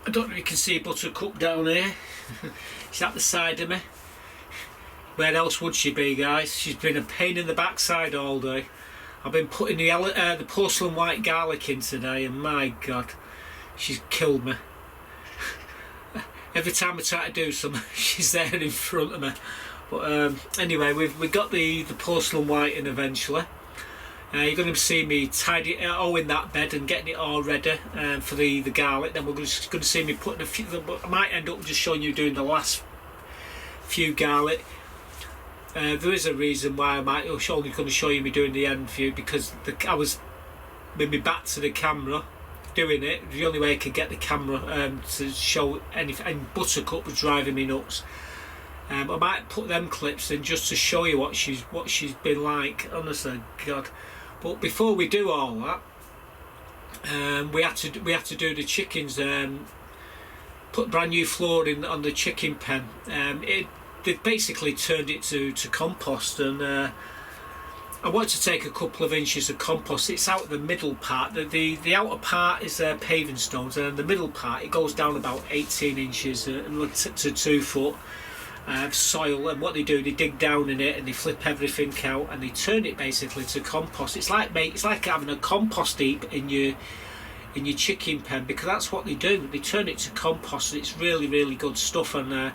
I don't know if you can see Buttercup down here. She's at the side of me. Where else would she be, guys? She's been a pain in the backside all day. I've been putting the porcelain white garlic in today, and my God, she's killed me. Every time I try to do something, she's there in front of me. But anyway, we've got the porcelain white in eventually. You're going to see me tidy it all in that bed and getting it all ready for the garlic. Then we're just going to see me putting a few. I might end up just showing you doing the last few garlic. There is a reason why I might only going to show you me doing the end view, because I was with my back to the camera doing it. The only way I could get the camera to show anything, and Buttercup was driving me nuts. I might put them clips in just to show you what she's been like. Honestly, God. But before we do all that, we had to do the chickens. Put brand new flooring on the chicken pen. They've basically turned it to compost, and I want to take a couple of inches of compost. It's out the middle part. The outer part is paving stones, and the middle part it goes down about 18 inches to 2 foot. Soil, and what they do, they dig down in it and they flip everything out and they turn it basically to compost. It's like having a compost heap in your chicken pen, because that's what they do. They turn it to compost, and it's really, really good stuff. And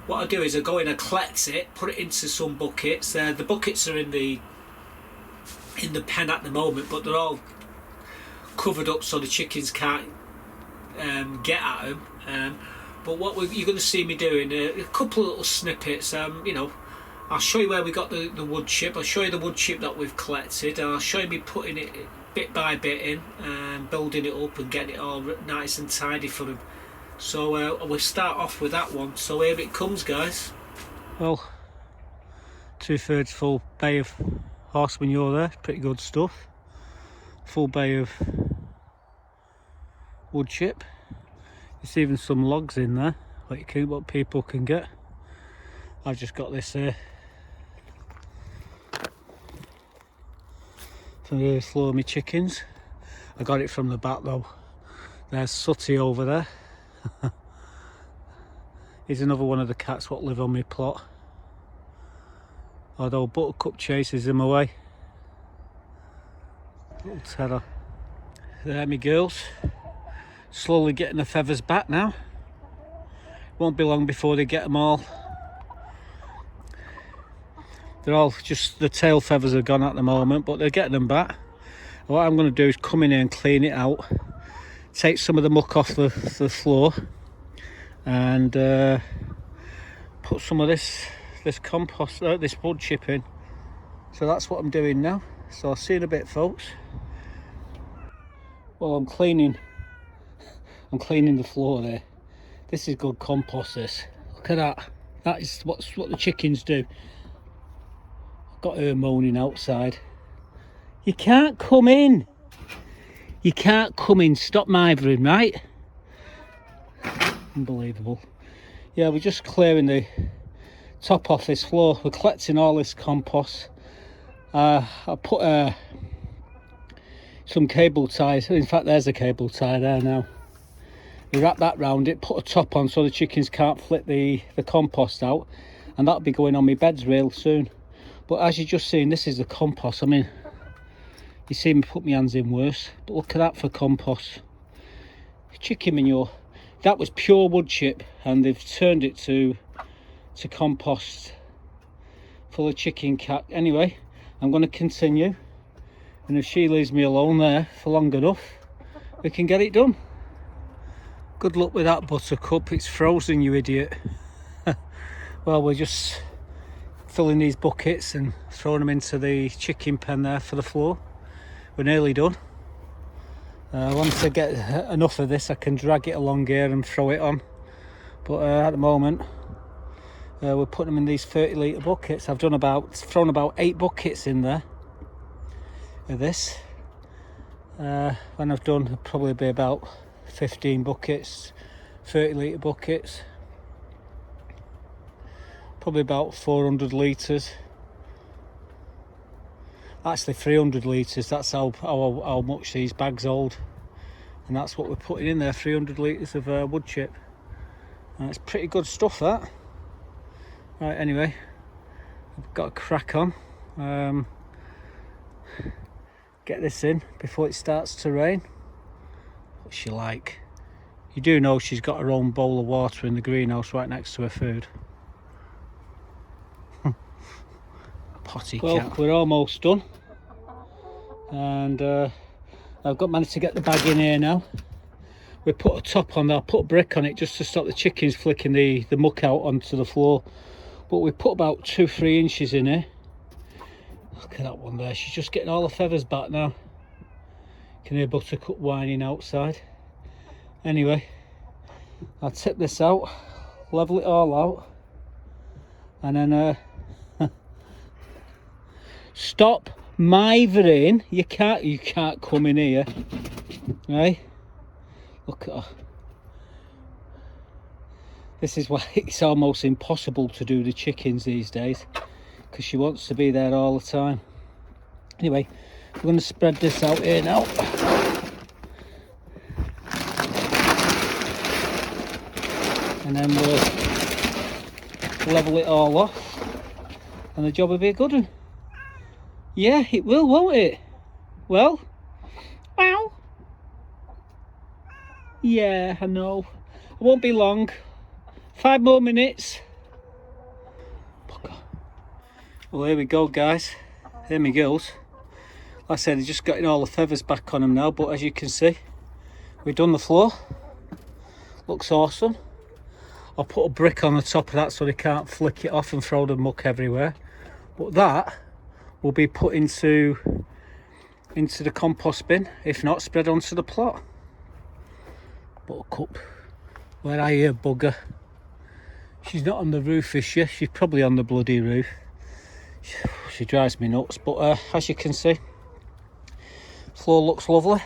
what I do is I go in and collect it, put it into some buckets. The buckets are in the pen at the moment, but they're all covered up so the chickens can't get at them. But what you're going to see me doing, a couple of little snippets. I'll show you where we got the wood chip. I'll show you the wood chip that we've collected. I'll show you me putting it bit by bit in and building it up and getting it all nice and tidy for them. So we'll start off with that one. So here it comes, guys. Well, 2/3 full bay of horse manure there. Pretty good stuff. Full bay of wood chip. There's even some logs in there, what people can get. I've just got this here for the slow me chickens. I got it from the back though. There's Sooty over there. He's another one of the cats what live on my plot. Although Buttercup chases him away. Little terror. There me girls. Slowly getting the feathers back now. Won't be long before they get them all. They're all just, the tail feathers are gone at the moment, but they're getting them back. And what I'm going to do is come in here and clean it out, take some of the muck off the floor, and put some of this compost, this wood chip in. So that's what I'm doing now. So I'll see you in a bit, folks. Well, I'm cleaning the floor there. This is good compost, this. Look at that. That is what the chickens do. I've got her moaning outside. You can't come in. You can't come in. Stop mithering, right? Unbelievable. Yeah, we're just clearing the top off this floor. We're collecting all this compost. I put some cable ties. In fact, there's a cable tie there now. We wrap that round it, put a top on so the chickens can't flip the compost out, and that'll be going on my beds real soon. But as you've just seen, this is the compost. I mean, you see me put my hands in worse, but look at that for compost. Chicken manure. That was pure wood chip, and they've turned it to compost full of chicken cat. Anyway, I'm going to continue, and if she leaves me alone there for long enough, we can get it done. Good luck with that, Buttercup. It's frozen, you idiot. Well, we're just filling these buckets and throwing them into the chicken pen there for the floor. We're nearly done. Once I get enough of this, I can drag it along here and throw it on. But at the moment, we're putting them in these 30-litre buckets. I've thrown about 8 buckets in there of this. When I've done, it'll probably be about 15 buckets, 30-litre buckets, probably about 400 litres, actually 300 litres. That's how much these bags hold. and that's what we're putting in there, 300 litres of wood chip. It's pretty good stuff, that. Right, anyway, I've got a crack on. Get this in before it starts to rain. What's she like? You do know she's got her own bowl of water in the greenhouse right next to her food. Potty well, cat. We're almost done, and I've managed to get the bag in here now. We put a top on there. I put a brick on it just to stop the chickens flicking the muck out onto the floor, but we put about 2-3 inches in here. Look at that one there, she's just getting all the feathers back now. You can hear Buttercup whining outside. Anyway, I'll tip this out, level it all out, and then stop mithering. You can't come in here, right? Look at her. This is why it's almost impossible to do the chickens these days, because she wants to be there all the time. Anyway, we're going to spread this out here now. And then we'll level it all off, and the job will be a good one. Yeah, it will, won't it? Well, wow. Yeah, I know. It won't be long. 5 more minutes. Well, here we go, guys. Here my girls. Like I said, they're just getting all the feathers back on them now, but as you can see, we've done the floor. Looks awesome. I'll put a brick on the top of that so they can't flick it off and throw the muck everywhere. But that will be put into the compost bin, if not spread onto the plot. Buttercup, where are you, bugger? She's not on the roof, is she? She's probably on the bloody roof. She drives me nuts, but as you can see, floor looks lovely.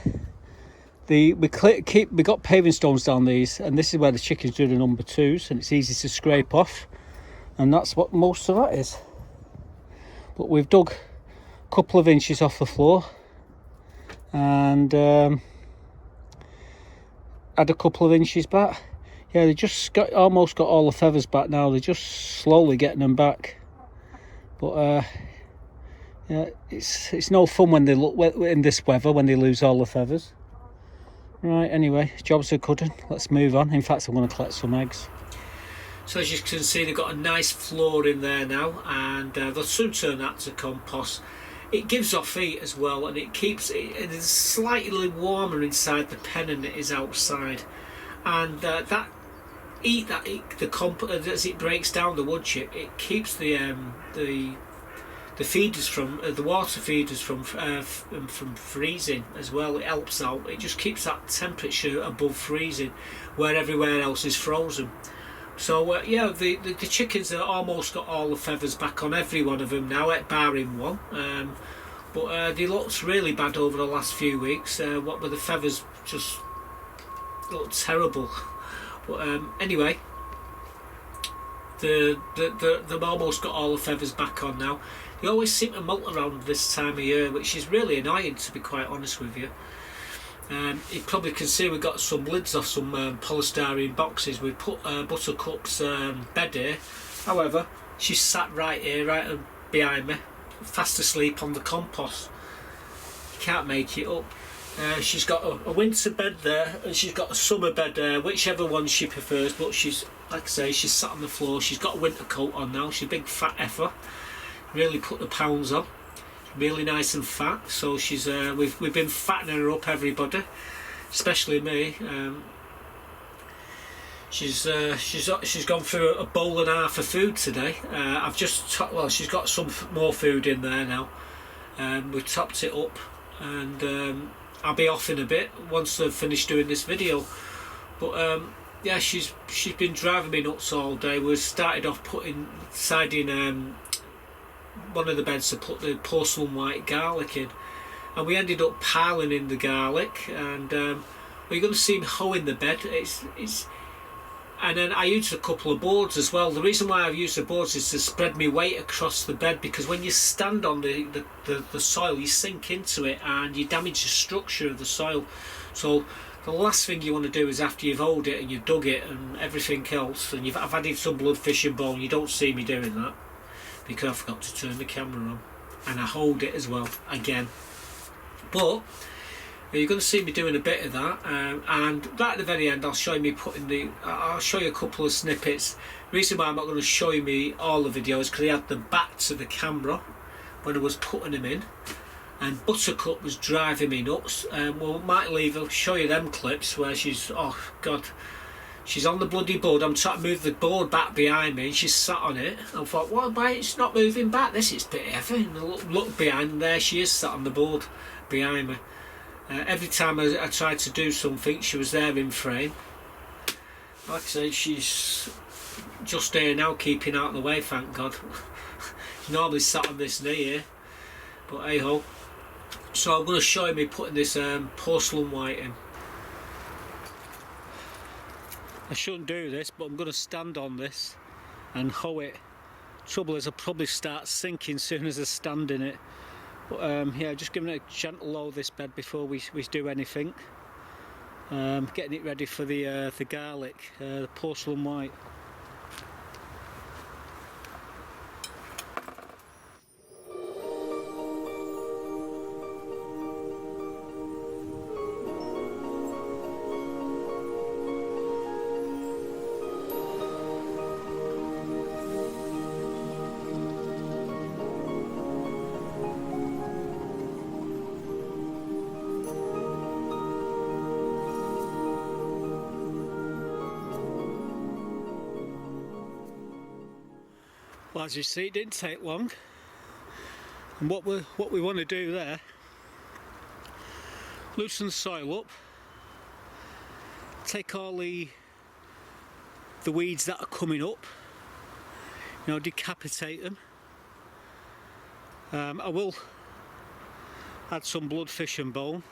We got paving stones down these, and this is where the chickens do the number 2s, and it's easy to scrape off, and that's what most of that is. But we've dug a couple of inches off the floor, and add a couple of inches back. Yeah, they just almost got all the feathers back now. They're just slowly getting them back. But yeah, it's no fun when they look in this weather, when they lose all the feathers. Right, anyway, jobs are good. Let's move on. In fact, I'm going to collect some eggs. So as you can see, they've got a nice floor in there now, and they'll soon turn that to compost. It gives off heat as well, and it is slightly warmer inside the pen than it is outside. And that heat, as it breaks down the wood chip, it keeps the feeders from the water feeders from freezing as well. It helps out. It just keeps that temperature above freezing, where everywhere else is frozen. So yeah, the chickens have almost got all the feathers back on every one of them now, barring one. But they looked really bad over the last few weeks. What with the feathers, just looked terrible. But anyway, they've almost got all the feathers back on now. They always seem to molt around this time of year, which is really annoying, to be quite honest with you. You probably can see we've got some lids off some polystyrene boxes. We put Buttercup's bed here. However, she's sat right here, right behind me, fast asleep on the compost. You can't make it up. She's got a winter bed there, and she's got a summer bed there, whichever one she prefers. But she's, like I say, she's sat on the floor. She's got a winter coat on now. She's a big fat effer. Really put the pounds on. Really nice and fat. So she's we've been fattening her up, everybody, especially me. She's gone through a bowl and a half of food today. I've just she's got some more food in there now. We've topped it up, and I'll be off in a bit once I've finished doing this video. But yeah, she's been driving me nuts all day. We started off siding one of the beds to put the porcelain white garlic in, and we ended up piling in the garlic, and we're going to see him hoeing the bed. And then I used a couple of boards as well. The reason why I've used the boards is to spread my weight across the bed, because when you stand on the soil, you sink into it and you damage the structure of the soil. So the last thing you want to do is, after you've hoed it and you've dug it and everything else, and I've added some blood, fish and bone, you don't see me doing that because I forgot to turn the camera on, and I hold it as well again. But you're going to see me doing a bit of that, and right at the very end I'll show you I'll show you a couple of snippets. The reason why I'm not going to show you all the videos, because he had the back to the camera when I was putting him in, and Buttercup was driving me nuts. I'll show you them clips where she's, oh god, she's on the bloody board. I'm trying to move the board back behind me and she's sat on it. I thought, well, why it's not moving back? This is a bit heavy. And I look behind, and there she is sat on the board behind me. Every time I tried to do something, she was there in frame. Like I say, she's just there now, keeping out of the way, thank God. She's normally sat on this knee here, but hey ho. So I'm going to show you me putting this porcelain white in. I shouldn't do this, but I'm going to stand on this and hoe it. Trouble is, I'll probably start sinking as soon as I stand in it. But yeah, just giving it a gentle low this bed before we do anything. Getting it ready for the garlic, the porcelain white. Well, as you see, it didn't take long, and what we want to do there, loosen the soil up, take all the weeds that are coming up, you know, decapitate them. I will add some blood, fish and bone,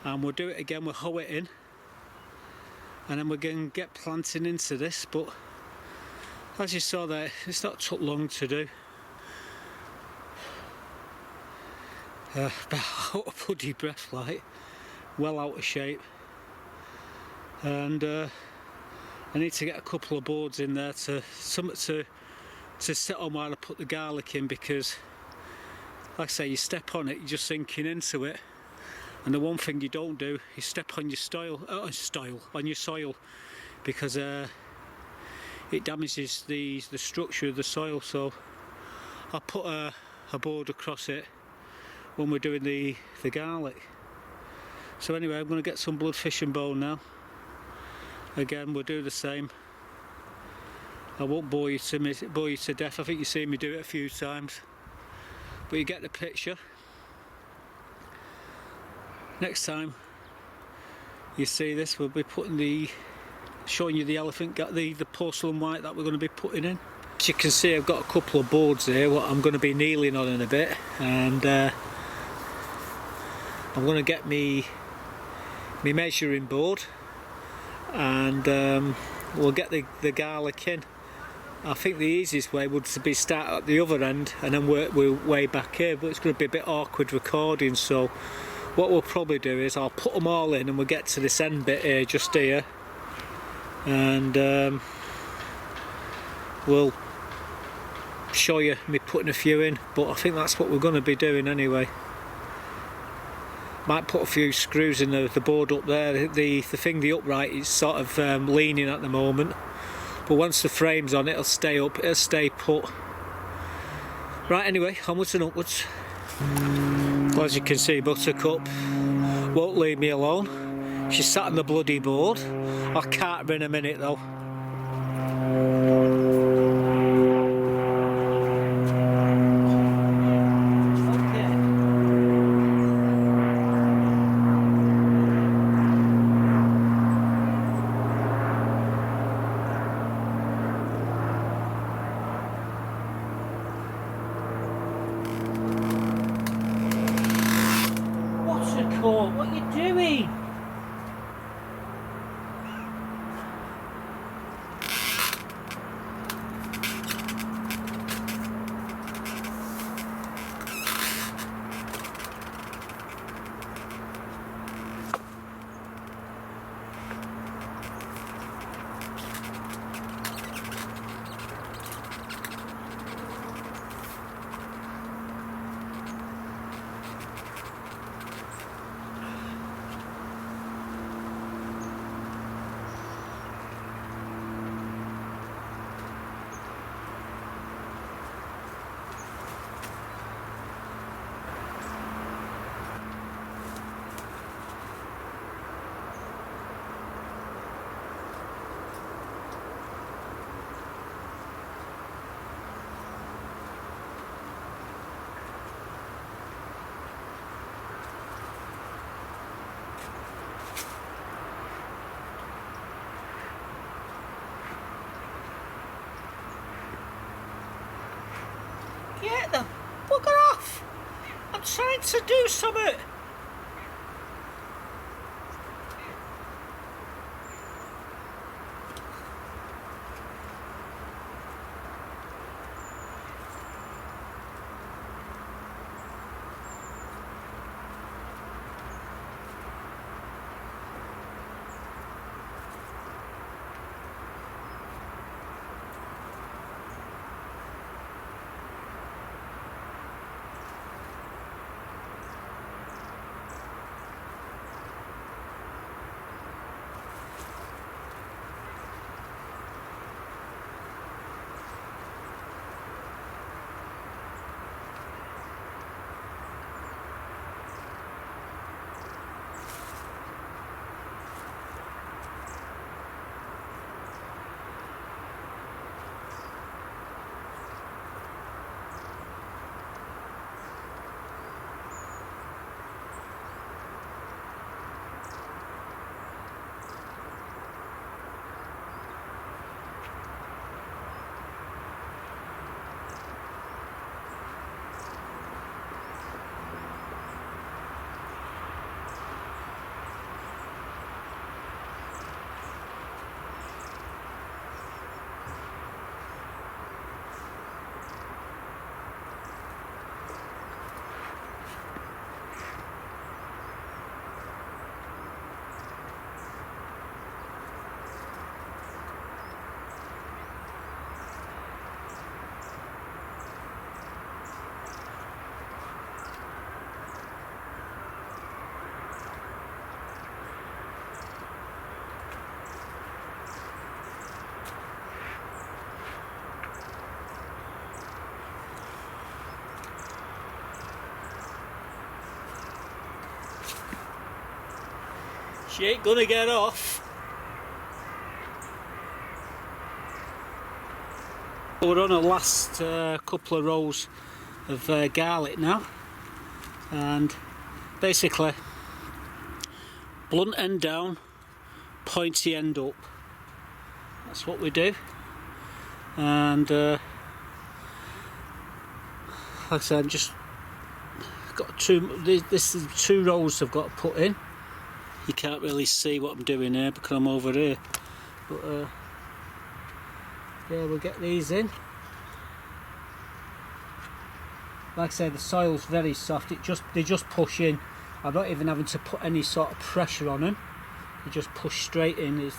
and we'll do it again. We'll hoe it in, and then we're going to get planting into this. But as you saw there, it's not took long to do. Out of bloody breath, like, well out of shape. And I need to get a couple of boards in there to sit on while I put the garlic in, because like I say, you step on it, you're just sinking into it. And the one thing you don't do is step on your soil, because it damages the structure of the soil. So I'll put a board across it when we're doing the garlic. So anyway, I'm going to get some blood, fish and bone now. Again, we'll do the same. I won't bore you to death. I think you've seen me do it a few times, but you get the picture. Next time you see this, we'll be showing you the elephant, the porcelain white that we're going to be putting in. As you can see, I've got a couple of boards here what I'm going to be kneeling on in a bit, and I'm going to get me measuring board, and we'll get the garlic in. I think the easiest way would be start at the other end and then work our way back here, but it's going to be a bit awkward recording. So what we'll probably do is I'll put them all in and we'll get to this end bit here, just here, and we'll show you me putting a few in. But I think that's what we're going to be doing anyway. Might put a few screws in the board up there. The upright is sort of leaning at the moment, but once the frame's on, it'll stay up, it'll stay put. Right, anyway, onwards and upwards. Well, as you can see, Buttercup won't leave me alone. She's sat on the bloody board. I'll cart her in a minute though. What are you doing? hate them. Bugger off! I'm trying to do something. She ain't gonna get off. We're on the last couple of rows of garlic now, and basically blunt end down, pointy end up. That's what we do. And like I said, I've just got this is 2 rows I've got to put in. You can't really see what I'm doing here because I'm over here, but yeah, we'll get these in. Like I say, the soil's very soft. They just push in. I'm not even having to put any sort of pressure on them. They just push straight in.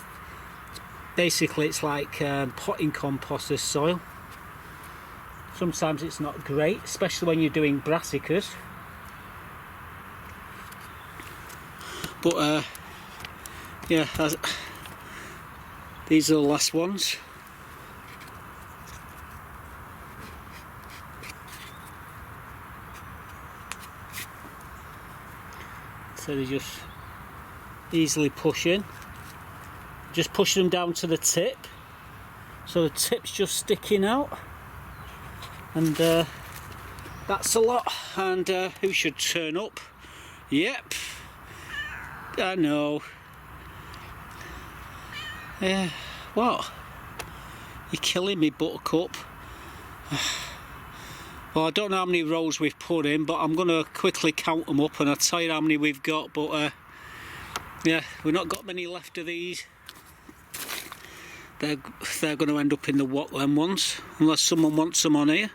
Basically it's like potting compost, this soil. Sometimes it's not great, especially when you're doing brassicas. But yeah, these are the last ones. So they just easily push in. Just push them down to the tip, so the tip's just sticking out, and that's a lot. And who should turn up? Yep, I know. Yeah, what? You're killing me, Buttercup. Well, I don't know how many rows we've put in, but I'm going to quickly count them up and I'll tell you how many we've got. But yeah, we've not got many left of these. They're going to end up in the Watland ones, unless someone wants them on here.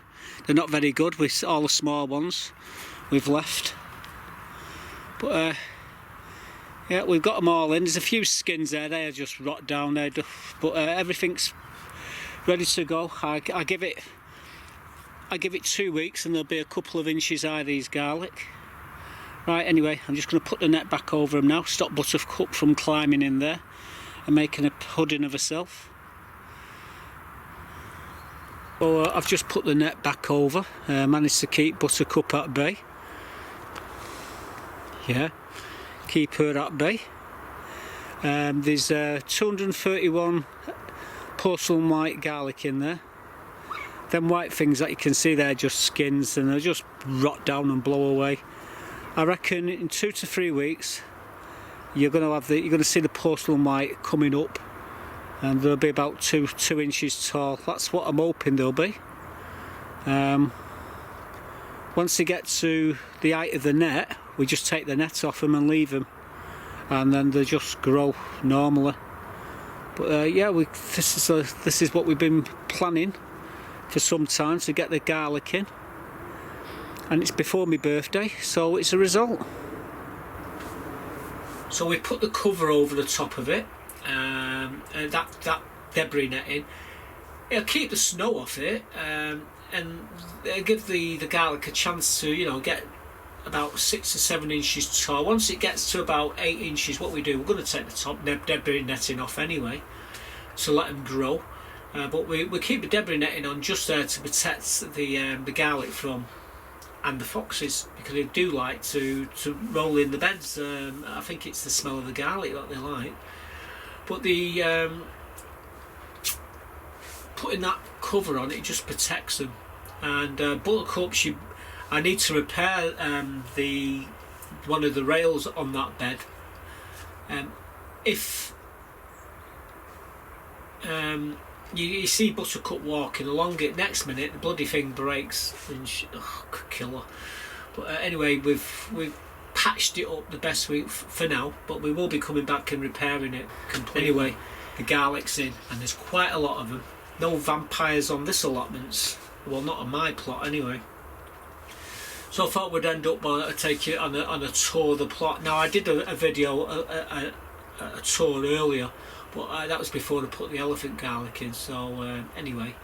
They're not very good with all the small ones we've left. But yeah, we've got them all in. There's a few skins there, they are just rot down there, but everything's ready to go. I give it 2 weeks and there'll be a couple of inches high, these garlic. Right, anyway, I'm just going to put the net back over them now, stop Buttercup from climbing in there and making a pudding of herself. So I've just put the net back over, managed to keep Buttercup at bay. Yeah, keep her at bay. There's 231 porcelain white garlic in there. Them white things that you can see there are just skins and they'll just rot down and blow away. I reckon in 2 to 3 weeks you're going to see the porcelain white coming up, and they'll be about 2 inches tall. That's what I'm hoping they'll be. once they get to the height of the net, we just take the net off them and leave them, and then they just grow normally. But yeah, this is what we've been planning for some time, to get the garlic in, and it's before my birthday, so it's a result. So we put the cover over the top of it, and that debris netting. It'll keep the snow off it, and give the garlic a chance to, you know, get about 6 to 7 inches tall. Once it gets to about 8 inches, what we do, we're going to take the top debris netting off anyway, to let them grow. But we keep the debris netting on just there to protect the garlic from, and the foxes, because they do like to roll in the beds. I think it's the smell of the garlic that they like. But the putting that cover on it just protects them. And buttercups, I need to repair one of the rails on that bed. If you see buttercup walking along it, next minute the bloody thing breaks and could kill her. But anyway, we've patched it up the best way for now, but we will be coming back and repairing it completely. Anyway, the garlic's in, and there's quite a lot of them. No vampires on this allotment, well, not on my plot anyway. So I thought we'd end up by taking it on a tour of the plot. Now, I did a video, a tour earlier, but that was before I put the elephant garlic in. So anyway,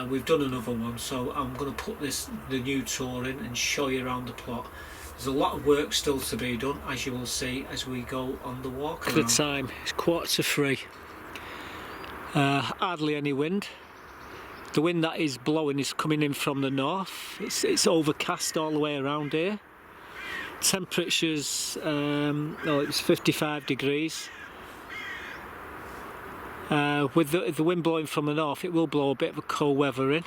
we've done another one, so I'm going to put the new tour in and show you around the plot. There's a lot of work still to be done, as you will see as we go on the walk around. The time is 2:45. Hardly any wind. The wind that is blowing is coming in from the north. It's overcast all the way around here. Temperatures, it's 55 degrees. With the wind blowing from the north, it will blow a bit of a cold weather in.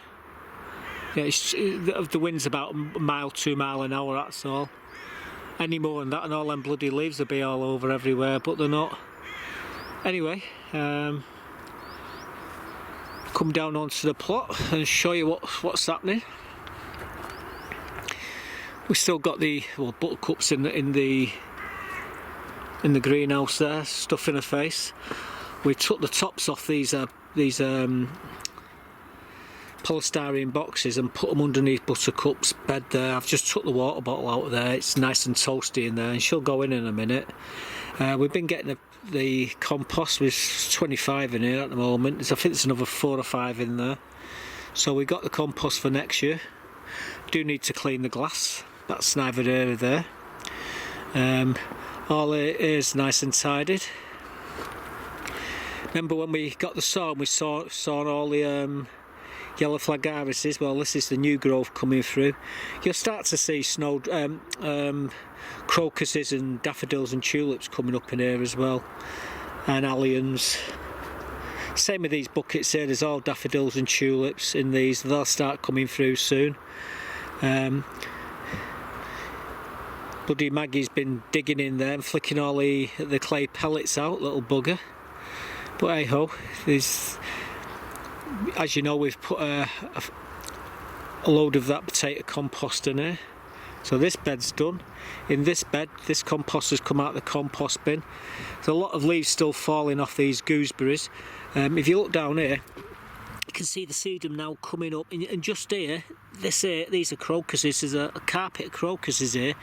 Yeah, the wind's about 1 mile, 2 mile an hour, that's all. Any more than that and all them bloody leaves will be all over everywhere, but they're not. Anyway, come down onto the plot and show you what's happening. We've still got the buttercups in the greenhouse there, stuffing her face. We took the tops off these polystyrene boxes and put them underneath Buttercup's bed there. I've just took the water bottle out of there. It's nice and toasty in there, and she'll go in a minute. We've been getting the compost. With 25 in here at the moment. I think there's another 4 or 5 in there. So we got the compost for next year. Do need to clean the glass. That's neither here nor there. All it is nice and tidied. Remember when we got the saw and we saw all the yellow flag irises? Well, this is the new growth coming through. You'll start to see crocuses and daffodils and tulips coming up in here as well, and alliums. Same with these buckets here, there's all daffodils and tulips in these. They'll start coming through soon. Bloody Maggie's been digging in there and flicking all the clay pellets out, little bugger. But hey ho, as you know, we've put a load of that potato compost in here. So this bed's done. In this bed, this compost has come out of the compost bin. There's a lot of leaves still falling off these gooseberries. If you look down here, you can see the sedum now coming up. And just here, these are crocuses. There's a carpet of crocuses here.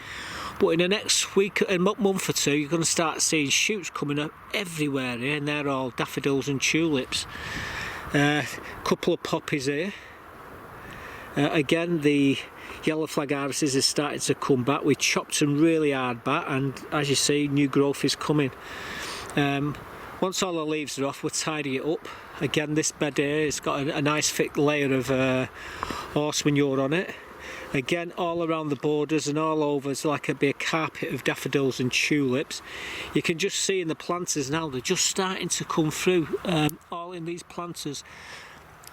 But in the next week, a month or two, you're going to start seeing shoots coming up everywhere here, and they're all daffodils and tulips. Couple of poppies here. Again, the yellow flag irises is starting to come back. We chopped them really hard back, and as you see, new growth is coming. Once all the leaves are off, we'll tidy it up. Again, this bed here, it's got a nice thick layer of horse manure on it. Again, all around the borders and all over, it's like a carpet of daffodils and tulips. You can just see in the planters now, they're just starting to come through, all in these planters.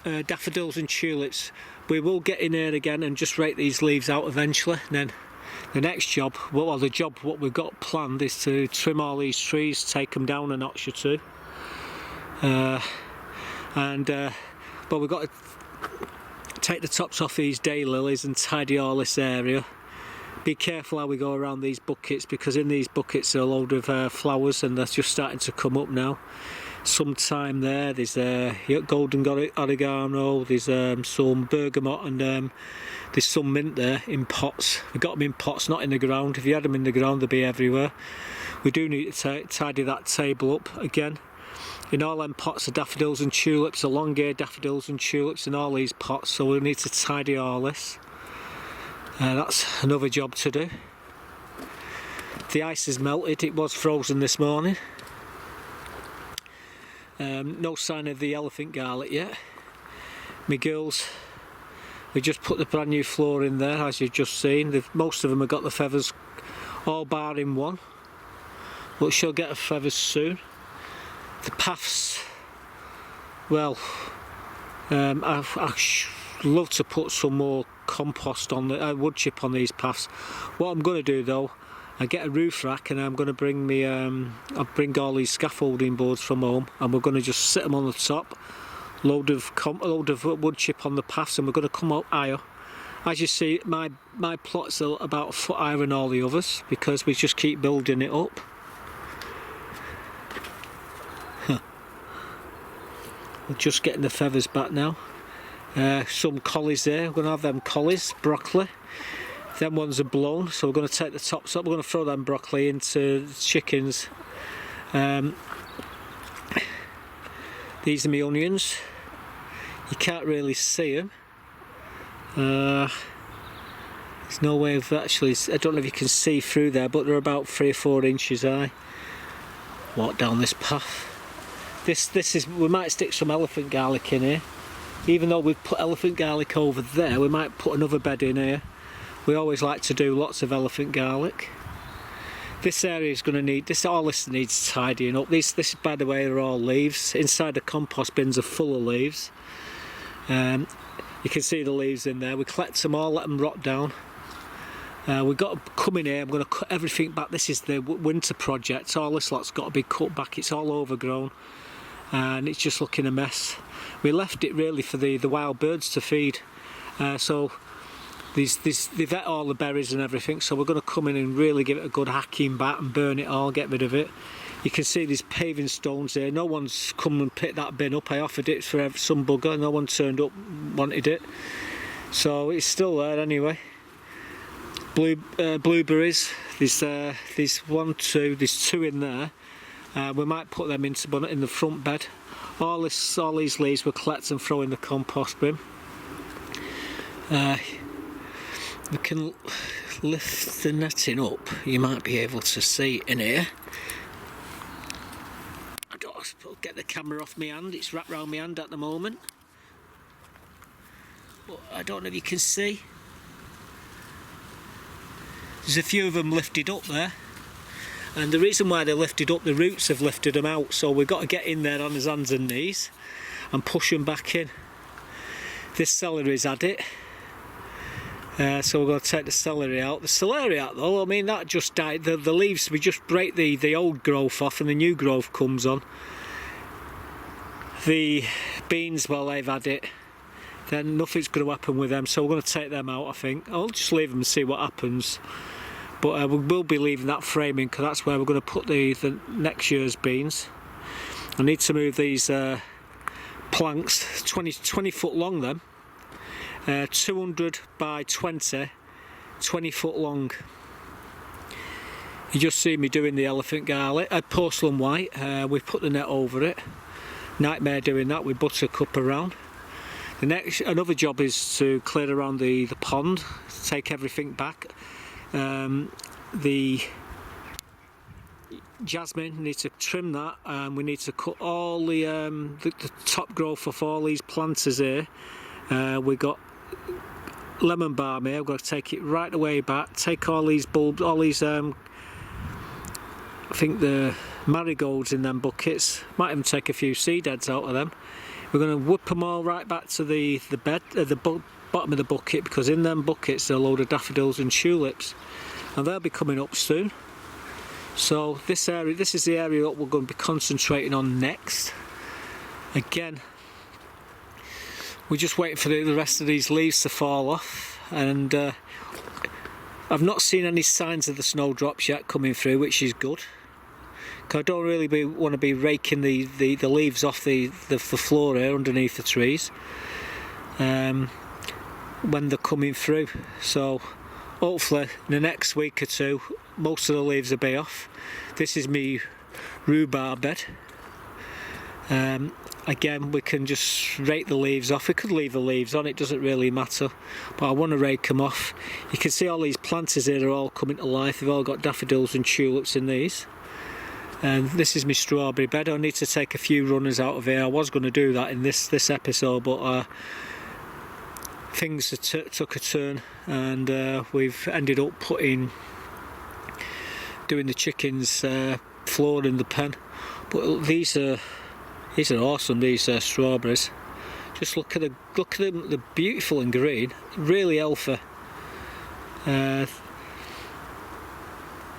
Daffodils and tulips. We will get in here again and just rake these leaves out eventually, and then the next job, what we've got planned is to trim all these trees, take them down a notch or two, but we've got to take the tops off these daylilies and tidy all this area. Be careful how we go around these buckets, because in these buckets are a load of flowers and they're just starting to come up now. Some thyme there, there's golden oregano, there's some bergamot, and there's some mint there in pots. We got them in pots, not in the ground. If you had them in the ground, they'd be everywhere. We do need to tidy that table up again. In all them pots are daffodils and tulips, the long-eared daffodils and tulips in all these pots, so we need to tidy all this. That's another job to do. The ice has melted, it was frozen this morning. No sign of the elephant garlic yet. My girls, we just put the brand new floor in there, as you've just seen. Most of them have got the feathers, all barring one, but she'll get her feathers soon. The paths, well, I love to put some more compost on the wood chip on these paths. What I'm going to do though, I get a roof rack and I'm going to bring me I'll bring all these scaffolding boards from home, and we're going to just sit them on the top, load of wood chip on the paths, and we're going to come up higher. As you see, my plot's about a foot higher than all the others because we just keep building it up. We're just getting the feathers back now. Some collies there, we're going to have them collies, broccoli. Them ones are blown, so we're going to take the tops up, we're going to throw them broccoli into the chickens. These are my onions. You can't really see them. There's no way of actually, I don't know if you can see through there, but they're about 3 or 4 inches high. Walk down this path. This is, we might stick some elephant garlic in here. Even though we've put elephant garlic over there, we might put another bed in here. We always like to do lots of elephant garlic. This area is going to need, all this needs tidying up. This by the way, are all leaves. Inside the compost bins are full of leaves. You can see the leaves in there. We collect them all, let them rot down. We've got to come in here, I'm going to cut everything back. This is the winter project. All this lot's got to be cut back. It's all overgrown and it's just looking a mess. We left it really for the wild birds to feed. So they've ate all the berries and everything, so we're going to come in and really give it a good hacking back and burn it all, get rid of it. You can see these paving stones here. No one's come and picked that bin up. I offered it for some bugger, no one turned up, wanted it. So it's still there anyway. Blueberries, there's 1, 2, there's 2 in there. We might put them in the front bed. All these leaves we'll collect and throw in the compost bin. We can lift the netting up. You might be able to see in here. I'll get the camera off my hand. It's wrapped around my hand at the moment. But I don't know if you can see. There's a few of them lifted up there. And the reason why they're lifted up, the roots have lifted them out. So we've got to get in there on his hands and knees and push them back in. This celery's had it. So we're going to take the celery out. The celery out though, I mean that just died. The leaves, we just break the old growth off and the new growth comes on. The beans, well they've had it. Then nothing's going to happen with them, so we're going to take them out I think. I'll just leave them and see what happens. But we will be leaving that framing because that's where we're going to put the next year's beans. I need to move these planks, 20 foot long them. 200 by 20 foot long. You just see me doing the elephant garlic, porcelain white. We've put the net over it. Nightmare doing that with buttercup around. Another job is to clear around the pond, take everything back. The jasmine, need to trim that, and we need to cut all the top growth off all these planters here. We've got lemon balm here. I've got to take it right the way back, take all these bulbs, all these I think the marigolds in them buckets, might even take a few seed heads out of them. We're going to whip them all right back to the bed, the bottom of the bucket, because in them buckets there are a load of daffodils and tulips and they'll be coming up soon. So this is the area that we're going to be concentrating on next. Again, we're just waiting for the rest of these leaves to fall off, and I've not seen any signs of the snowdrops yet coming through, which is good. I don't really want to be raking the leaves off the floor here underneath the trees when they're coming through. So hopefully in the next week or two most of the leaves will be off. This is me rhubarb bed. Again, we can just rake the leaves off. We could leave the leaves on, it doesn't really matter, but I want to rake them off. You can see all these planters here are all coming to life. They've all got daffodils and tulips in these. And this is my strawberry bed. I need to take a few runners out of here. I was going to do that in this episode, but things took a turn, and we've ended up doing the chickens' floor in the pen. But these are awesome. These strawberries. Just look at them. They're beautiful and green. Really healthy.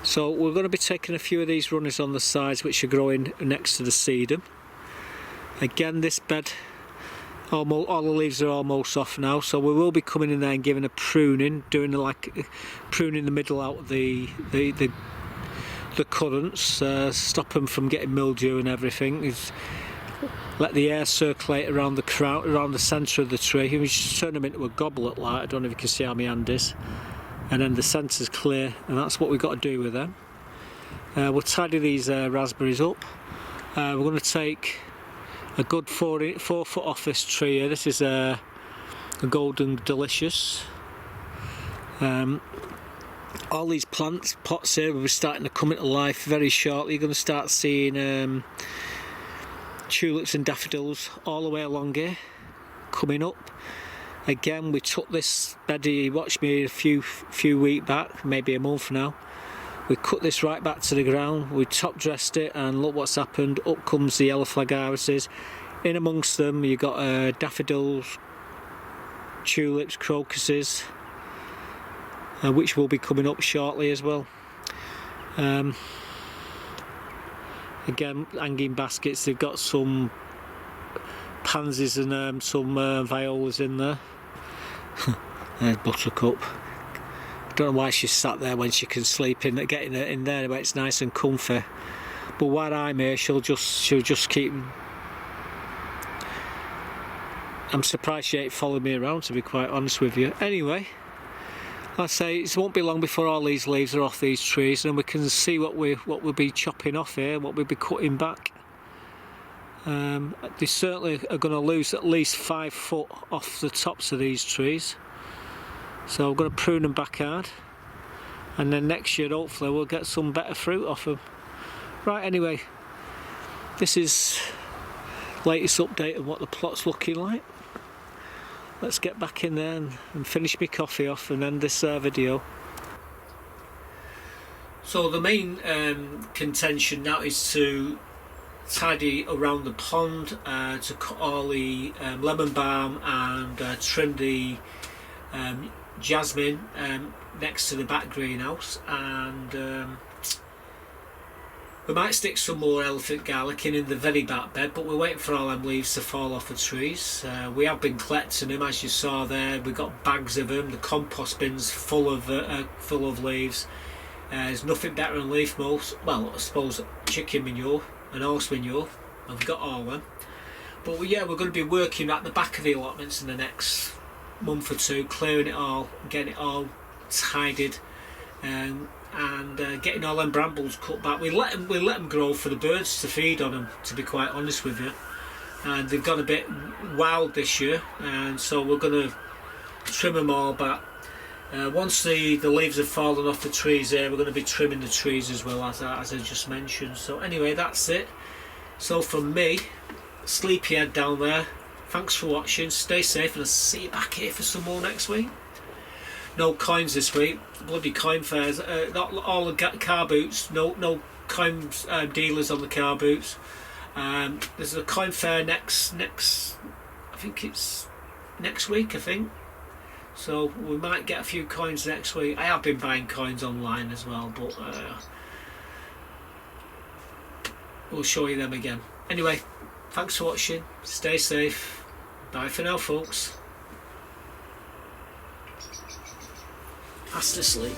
So we're going to be taking a few of these runners on the sides, which are growing next to the sedum. Again, this bed, all the leaves are almost off now, so we will be coming in there and giving a pruning, doing pruning the middle out of the currants, stop them from getting mildew and everything. Let the air circulate around the crown, around the centre of the tree. We just turn them into a goblet, like, I don't know if you can see how my hand is. And then the centre's clear, and that's what we've got to do with them. We'll tidy these raspberries up. We're going to take a good 4 foot off this tree here. This is a golden delicious. All these pots here will be starting to come into life very shortly. You're going to start seeing tulips and daffodils all the way along here coming up. Again, we took this bed here, you watched me a few weeks back, maybe a month now. We cut this right back to the ground, we top dressed it, and look what's happened. Up comes the yellow flag irises. In amongst them you've got daffodils, tulips, crocuses, which will be coming up shortly as well. Again, hanging baskets, they've got some pansies and some violas in there. There's Buttercup. Don't know why she's sat there when she can sleep in, getting it in there where it's nice and comfy. But while I'm here, she'll just keep. I'm surprised she ain't following me around, to be quite honest with you. Anyway, like I say, it won't be long before all these leaves are off these trees, and we can see what we'll be chopping off here, what we'll be cutting back. They certainly are going to lose at least 5 foot off the tops of these trees, so we're going to prune them back hard, and then next year hopefully we'll get some better fruit off them. Right, anyway, this is latest update of what the plot's looking like. Let's get back in there and finish my coffee off and end this video. So the main contention now is to tidy around the pond, to cut all the lemon balm and trim the jasmine next to the back greenhouse, and we might stick some more elephant garlic in the very back bed, but we're waiting for all them leaves to fall off the trees. We have been collecting them, as you saw there. We've got bags of them. The compost bin's full of leaves. There's nothing better than leaf mold. Well, I suppose chicken manure and horse manure. I've got all them. But yeah, we're going to be working at the back of the allotments in the next month or two, clearing it all, getting it all tidied, and getting all them brambles cut back. We let them grow for the birds to feed on them, to be quite honest with you. And they've gone a bit wild this year, and so we're going to trim them all back. Once the leaves have fallen off the trees here, we're going to be trimming the trees as well, as I just mentioned. So anyway, that's it. So from me, sleepyhead down there, thanks for watching, stay safe, and I'll see you back here for some more next week. No coins this week, bloody coin fairs, not all the car boots, no coin dealers on the car boots. There's a coin fair next I think it's next week, I think. So we might get a few coins next week. I have been buying coins online as well, but we'll show you them again. Anyway, thanks for watching, stay safe, Bye for now, folks. Fast asleep.